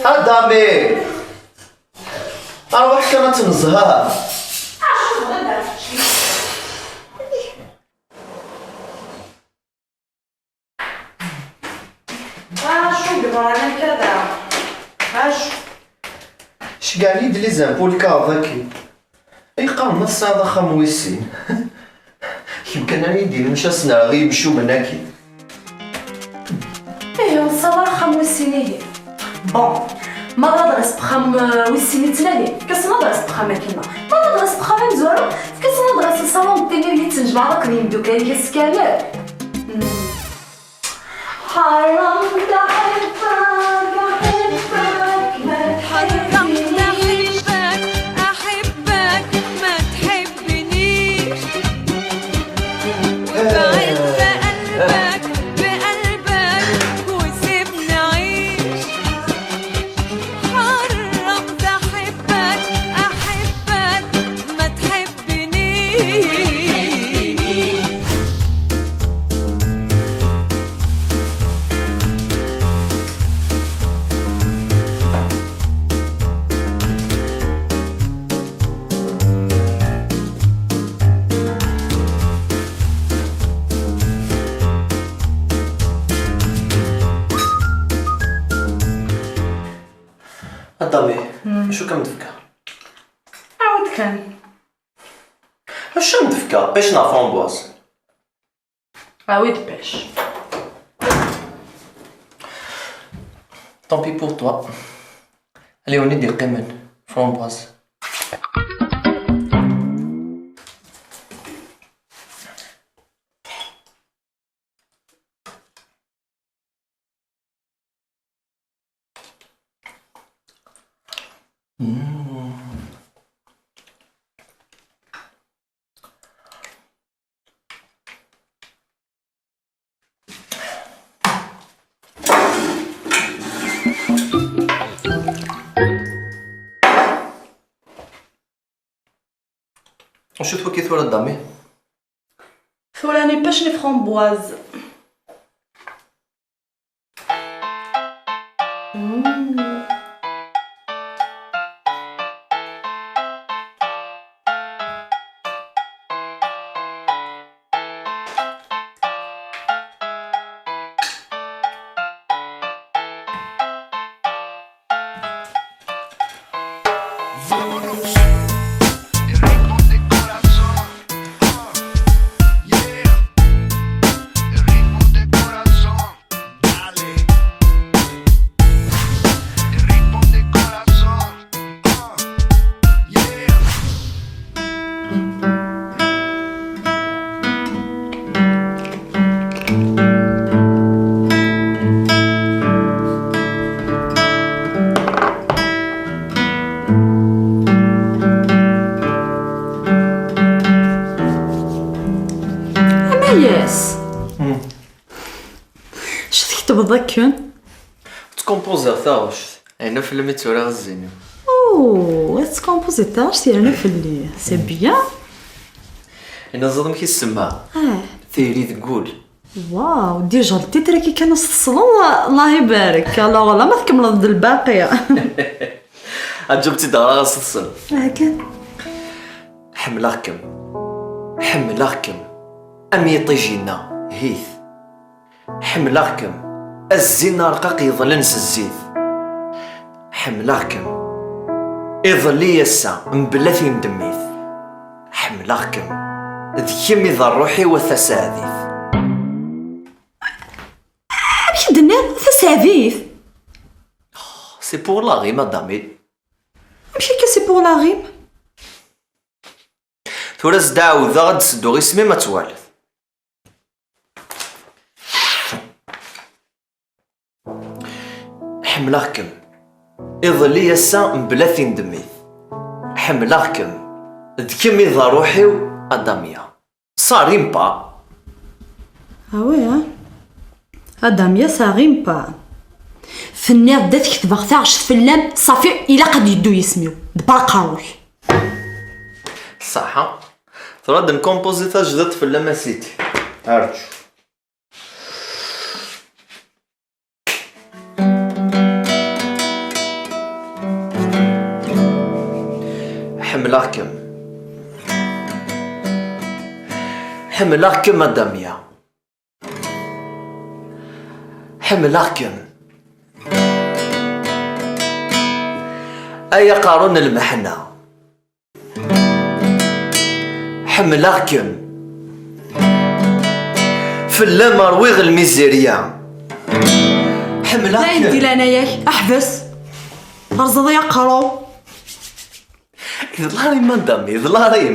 ادامي اروح كما تنزها شو دبرنا كذا اش كاع لي لي زامبول كافاكي يقام نص هذا خمويسين يمكن انا يدير مشى سنا غيمشيو مناكي ايه الصباح خمويسينيه بون ما غادرس بخام ويسيني تنالي كنضرس بخام كيما ما غادرس بخام مزورو كنضرس الصالون ديالي اللي تنجمع راك ندوك هي السكالات حرام تحبك ما تحبنيش أحبك ما تحبنيش وبعد بقلبك وسيبني أعيش حرام تحبك ما تحبنيش ادامي شو كم دفكا عاود كان شو مدفكا باش نا فرامبواز عاود باش طون بي بور توا allez on est des قمن فرامبواز وشو تفكي ثورة دامي؟ ثوراني باش لي فرامبواز ياس اش تكتب ذاكن تكومبوزر ثاوش انا في الميتورا غزيني اوه تكومبوزيتاج سي انا في اللي سي بيان انا ظلم كي السما ثيري تقول واو ديجا التيتر كي كان الصلو الله يبارك الوغ لا ما تكمل ضد الباقيه عجبتي دارا غصصل هكا حملاكم امي طيجينا هيث حملاكم الزينا رقاق يظل نس الزيت حملاكم يظل يسا مبلاتي ندميث حملاكم ذكيم إذا روحي وثساذيث باش دنيا ثساذيث سي بور لا غي مدامي ماشي كي سي بور لا غيم ثورا زداوذا غد سدو اسمي ما توالث حملاكم يظل يسا مبلاتي ندميث حملاكم ذكيم إذا روحي أداميا صارين با اوي اداميا صارين با فنير بدات كتب غثا 10 فلام صافي الا قد يدو يسميو دباقاوي صح تراد نكومبوزيتا جدد في اللما سيتي ارجو حملاكم حملاكم مداميا حملاكم أيا قارون المحنة حملاكم في اللمرويغ الميزيريا لا حملاكم يدي لنا ياك احبس رزض يا قرو ظلاري مدامي ظلاري